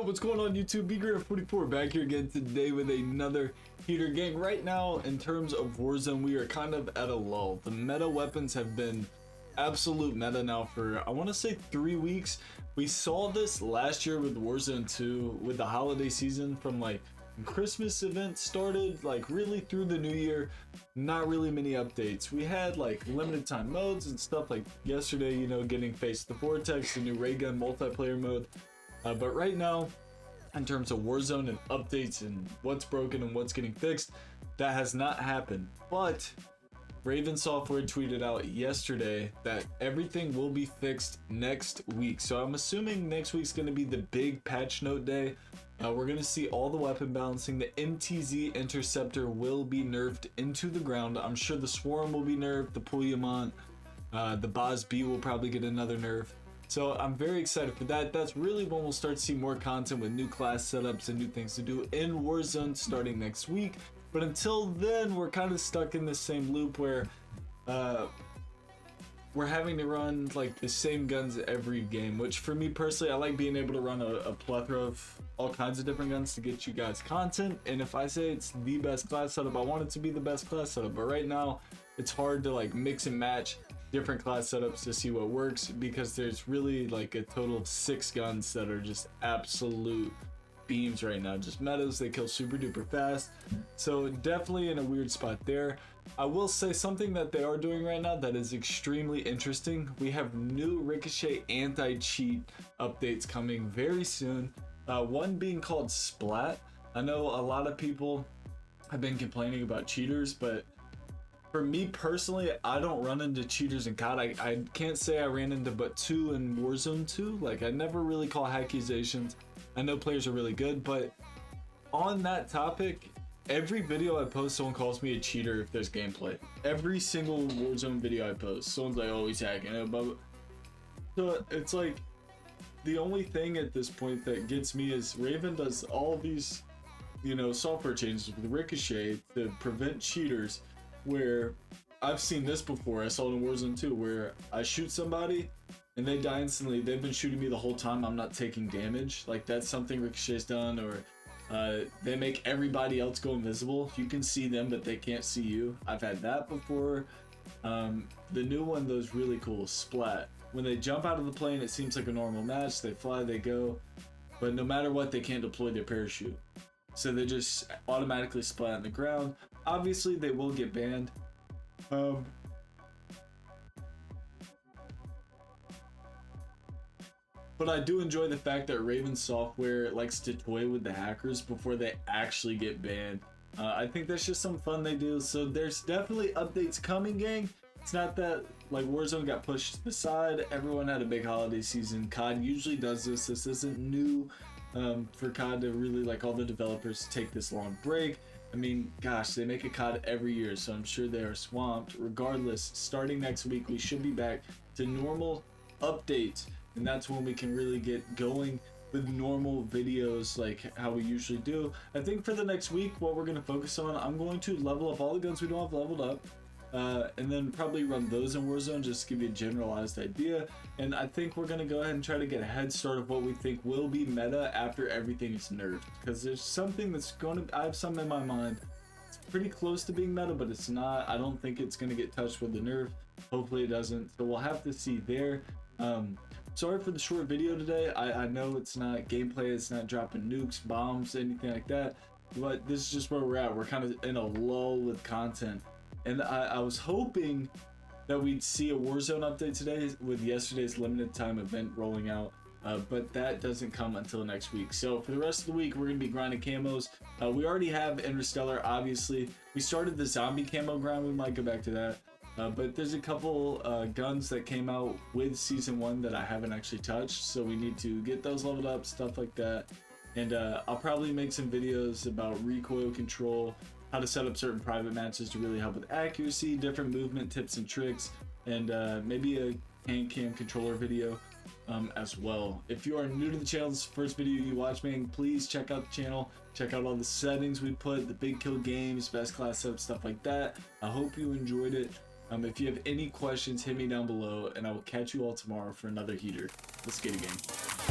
up? What's going on YouTube? BGrant44 back here again today with another heater. Gang, right now in terms of Warzone, we are kind of at a lull. The meta weapons have been absolute meta now for, I want to say, 3 weeks. We saw this last year with Warzone 2 with the holiday season, from like Christmas event started, like really through the new year. Not really many updates. We had like limited time modes and stuff like yesterday, you know, getting Face the Vortex, the new ray gun multiplayer mode. But right now, in terms of Warzone and updates and what's broken and what's getting fixed, that has not happened. But Raven Software tweeted out yesterday that everything will be fixed next week. So I'm assuming next week's going to be the big patch note day. We're going to see all the weapon balancing. The MTZ Interceptor will be nerfed into the ground. I'm sure the Swarm will be nerfed. The Puyamont, the Boz B will probably get another nerf. So I'm very excited for that. That's really when we'll start to see more content with new class setups and new things to do in Warzone starting next week. But until then, we're kind of stuck in the same loop where we're having to run like the same guns every game, which for me personally, I like being able to run a plethora of all kinds of different guns to get you guys content. And if I say it's the best class setup, I want it to be the best class setup. But right now, it's hard to like mix and match different class setups to see what works, because there's really like a total of 6 guns that are just absolute beams right now, just metas. They kill super duper fast, so definitely in a weird spot there. I will say something that they are doing right now that is extremely interesting. We have new Ricochet anti-cheat updates coming very soon, one being called Splat. I know a lot of people have been complaining about cheaters, but for me personally, I don't run into cheaters in COD. I can't say I ran into but 2 in Warzone 2. Like, I never really call accusations. I know players are really good, but on that topic, every video I post, someone calls me a cheater if there's gameplay. Every single Warzone video I post, someone's like, oh, he's hacking. So it's like, the only thing at this point that gets me is Raven does all these, you know, software changes with Ricochet to prevent cheaters, where I've seen this before. I saw it in Warzone 2, where I shoot somebody and they die instantly. They've been shooting me the whole time. I'm not taking damage. Like, that's something Ricochet's done. Or they make everybody else go invisible. You can see them, but they can't see you. I've had that before. The new one, though, is really cool. Splat. When they jump out of the plane, it seems like a normal match. They fly, they go. But no matter what, they can't deploy their parachute. So they just automatically splat on the ground. Obviously, they will get banned. But I do enjoy the fact that Raven Software likes to toy with the hackers before they actually get banned. I think that's just some fun they do. So there's definitely updates coming, gang. It's not that like Warzone got pushed to the side. Everyone had a big holiday season. COD usually does this. This isn't new. For COD to really, like, all the developers take this long break. I mean, gosh, they make a COD every year, so I'm sure they are swamped. Regardless, starting next week, we should be back to normal updates, and that's when we can really get going with normal videos like how we usually do. I think for the next week, what we're going to focus on, I'm going to level up all the guns we don't have leveled up. And then probably run those in Warzone just to give you a generalized idea. And I think we're going to go ahead and try to get a head start of what we think will be meta after everything is nerfed. Because there's something that's going to, I have some in my mind. It's pretty close to being meta, but it's not. I don't think it's going to get touched with the nerf. Hopefully it doesn't. So we'll have to see there. Sorry for the short video today. I know it's not gameplay. It's not dropping nukes, bombs, anything like that. But this is just where we're at. We're kind of in a lull with content. And I was hoping that we'd see a Warzone update today with yesterday's limited time event rolling out, but that doesn't come until next week. So for the rest of the week, we're going to be grinding camos. We already have Interstellar, obviously. We started the zombie camo grind. We might go back to that. But there's a couple guns that came out with Season 1 that I haven't actually touched, so we need to get those leveled up, stuff like that. And I'll probably make some videos about recoil control, how to set up certain private matches to really help with accuracy, different movement tips and tricks, and maybe a hand cam controller video as well. If you are new to the channel, this is the first video you watch, man, please check out the channel, check out all the settings we put, the big kill games, best class setup, stuff like that. I hope you enjoyed it. If you have any questions, hit me down below, and I will catch you all tomorrow for another heater. Let's get it, gang.